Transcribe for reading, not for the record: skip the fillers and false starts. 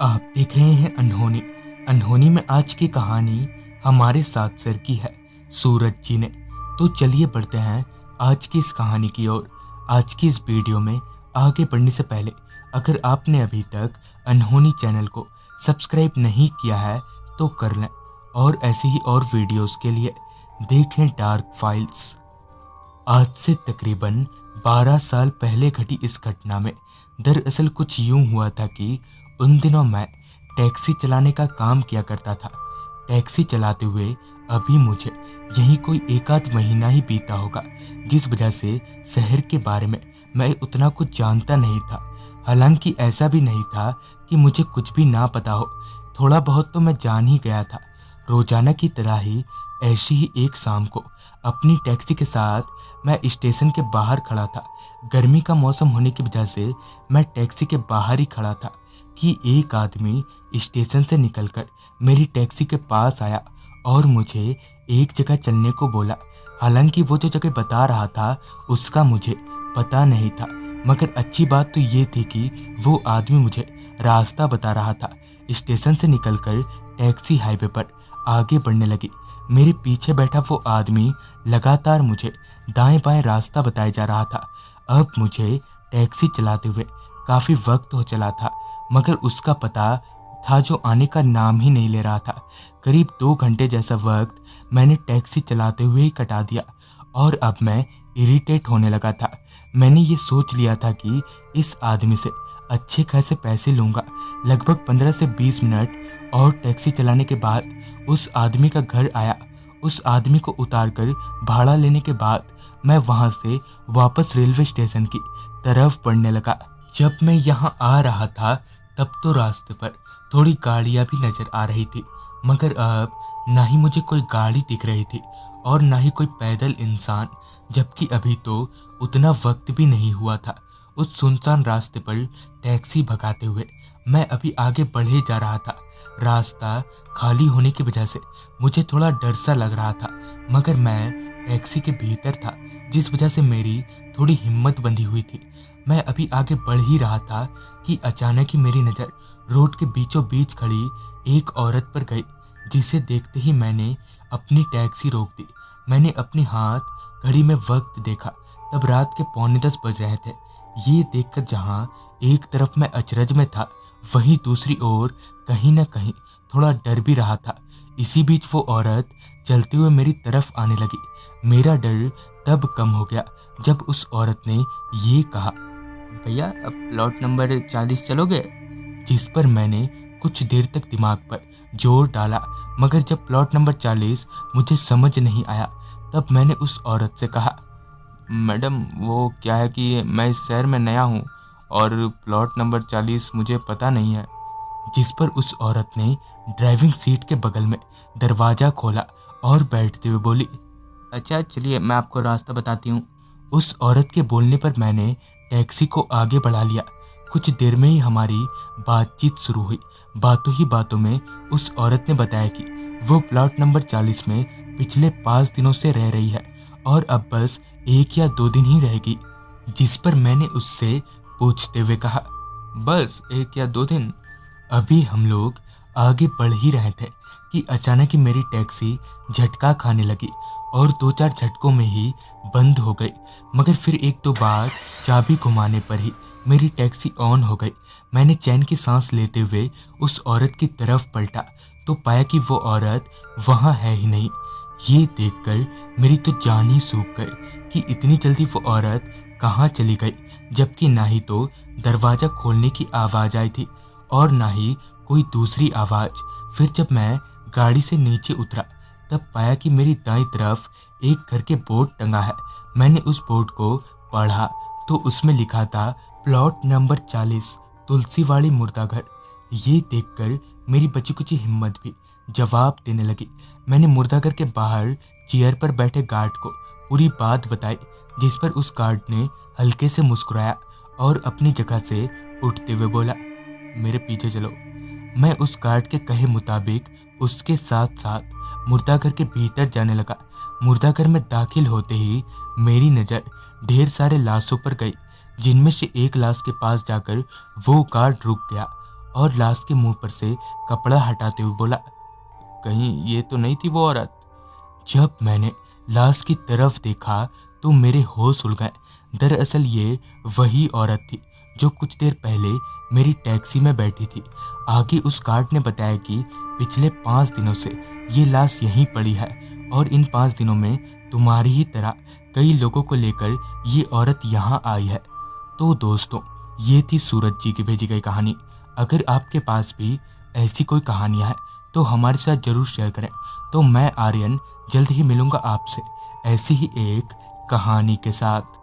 आप देख रहे हैं अनहोनी। अनहोनी में आज की कहानी हमारे साथ सर की है, सूरज जी ने। तो चलिए बढ़ते हैं आज की इस कहानी की ओर। आज की इस वीडियो में आगे बढ़ने से पहले अगर आपने अभी तक अनहोनी चैनल को सब्सक्राइब नहीं किया है तो कर लें, और ऐसे ही और वीडियोस के लिए देखें डार्क फाइल्स। आज से तकरीबन 12 साल पहले घटी इस घटना में दरअसल कुछ यूं हुआ था कि उन दिनों मैं टैक्सी चलाने का काम किया करता था। टैक्सी चलाते हुए अभी मुझे यही कोई एक आध महीना ही बीता होगा, जिस वजह से शहर के बारे में मैं उतना कुछ जानता नहीं था। हालांकि ऐसा भी नहीं था कि मुझे कुछ भी ना पता हो, थोड़ा बहुत तो मैं जान ही गया था। रोजाना की तरह ही ऐसी ही एक शाम को अपनी टैक्सी के साथ मैं स्टेशन के बाहर खड़ा था। गर्मी का मौसम होने की वजह से मैं टैक्सी के बाहर ही खड़ा था कि एक आदमी स्टेशन से निकलकर मेरी टैक्सी के पास आया और मुझे एक जगह चलने को बोला। हालांकि वो जो जगह बता रहा था उसका मुझे पता नहीं था, मगर अच्छी बात तो ये थी कि वो आदमी मुझे रास्ता बता रहा था। स्टेशन से निकलकर टैक्सी हाईवे पर आगे बढ़ने लगी। मेरे पीछे बैठा वो आदमी लगातार मुझे दाएं बाएं रास्ता बताया जा रहा था। अब मुझे टैक्सी चलाते हुए काफी वक्त हो चला था, मगर उसका पता था जो आने का नाम ही नहीं ले रहा था। करीब 2 घंटे जैसा वक्त मैंने टैक्सी चलाते हुए ही कटा दिया और अब मैं इरिटेट होने लगा था। मैंने ये सोच लिया था कि इस आदमी से अच्छे खासे पैसे लूंगा। लगभग 15 से 20 मिनट और टैक्सी चलाने के बाद उस आदमी का घर आया। उस आदमी को उतारकर भाड़ा लेने के बाद मैं वहां से वापस रेलवे स्टेशन की तरफ बढ़ने लगा। जब मैं यहाँ आ रहा था तब तो रास्ते पर थोड़ी गाड़ियां भी नजर आ रही थी, मगर अब ना ही मुझे कोई गाड़ी दिख रही थी और ना ही कोई पैदल इंसान, जबकि अभी तो उतना वक्त भी नहीं हुआ था। उस सुनसान रास्ते पर टैक्सी भगाते हुए मैं अभी आगे बढ़े जा रहा था। रास्ता खाली होने की वजह से मुझे थोड़ा डर सा लग रहा था, मगर मैं टैक्सी के भीतर था, जिस वजह से मेरी थोड़ी हिम्मत बंधी हुई थी। मैं अभी आगे बढ़ ही रहा था कि अचानक ही मेरी नज़र रोड के बीचों बीच खड़ी एक औरत पर गई, जिसे देखते ही मैंने अपनी टैक्सी रोक दी। मैंने अपनी हाथ घड़ी में वक्त देखा, तब रात के 9:45 बज रहे थे। ये देखकर जहां एक तरफ मैं अचरज में था, वहीं दूसरी ओर कहीं ना कहीं थोड़ा डर भी रहा था। इसी बीच वो औरत चलते हुए मेरी तरफ आने लगी। मेरा डर तब कम हो गया जब उस औरत ने ये कहा, भैया अब प्लॉट नंबर 40 चलोगे? जिस पर मैंने कुछ देर तक दिमाग पर जोर डाला, मगर जब प्लॉट नंबर 40 मुझे समझ नहीं आया तब मैंने उस औरत से कहा, मैडम वो क्या है कि मैं इस शहर में नया हूँ और प्लॉट नंबर 40 मुझे पता नहीं है। जिस पर उस औरत ने ड्राइविंग सीट के बगल में दरवाज़ा खोला और बैठते हुए बोली, अच्छा चलिए मैं आपको रास्ता बताती हूँ। उस औरत के बोलने पर मैंने टैक्सी को आगे बढ़ा लिया। कुछ देर में ही हमारी बातचीत शुरू हुई। बातों ही बातों में उस औरत ने बताया कि वो प्लॉट नंबर 40 में पिछले 5 दिनों से रह रही है और अब बस 1 या 2 दिन ही रहेगी। जिस पर मैंने उससे पूछते हुए कहा, बस 1 या 2 दिन? अभी हम लोग आगे बढ़ ही रहे थे कि अचानक ही मेरी टैक्सी झटका खाने लगी और 2-4 झटकों में ही बंद हो गई। मगर फिर 1-2 बार चाबी घुमाने पर ही मेरी टैक्सी ऑन हो गई। मैंने चैन की सांस लेते हुए उस औरत की तरफ पलटा तो पाया कि वो औरत वहां है ही नहीं। ये देखकर मेरी तो जान ही सूख गई कि इतनी जल्दी वो औरत कहाँ चली गई, जबकि ना ही तो दरवाजा खोलने की आवाज़ आई थी और ना ही कोई दूसरी आवाज़। फिर जब मैं गाड़ी से नीचे उतरा तब पाया कि मेरी दाईं तरफ एक घर के बोर्ड टंगा है। मैंने उस बोर्ड को पढ़ा तो उसमें लिखा था, प्लॉट नंबर 40 तुलसीवाड़ी मुर्दाघर। ये देखकर मेरी बची कुची हिम्मत भी जवाब देने लगी। मैंने मुर्दाघर के बाहर चेयर पर बैठे गार्ड को पूरी बात बताई, जिस पर उस गार्ड ने हल्के से मुस्कुराया और अपनी जगह से उठते हुए बोला, मेरे पीछे चलो। मैं उस गार्ड के कहे मुताबिक उसके साथ साथ मुर्दाघर के भीतर जाने लगा। मुर्दाघर में दाखिल होते ही मेरी नज़र ढेर सारे लाशों पर गई, जिनमें से एक लाश के पास जाकर वो गार्ड रुक गया और लाश के मुंह पर से कपड़ा हटाते हुए बोला, कहीं ये तो नहीं थी वो औरत? जब मैंने लाश की तरफ देखा तो मेरे होश उड़ गए। दरअसल ये वही औरत थी जो कुछ देर पहले मेरी टैक्सी में बैठी थी। आगे उस गार्ड ने बताया कि पिछले 5 दिनों से ये लाश यहीं पड़ी है और इन 5 दिनों में तुम्हारी ही तरह कई लोगों को लेकर ये औरत यहाँ आई है। तो दोस्तों, ये थी सूरज जी की भेजी गई कहानी। अगर आपके पास भी ऐसी कोई कहानियाँ हैं तो हमारे साथ ज़रूर शेयर करें। तो मैं आर्यन जल्द ही मिलूंगा आपसे ऐसी ही एक कहानी के साथ।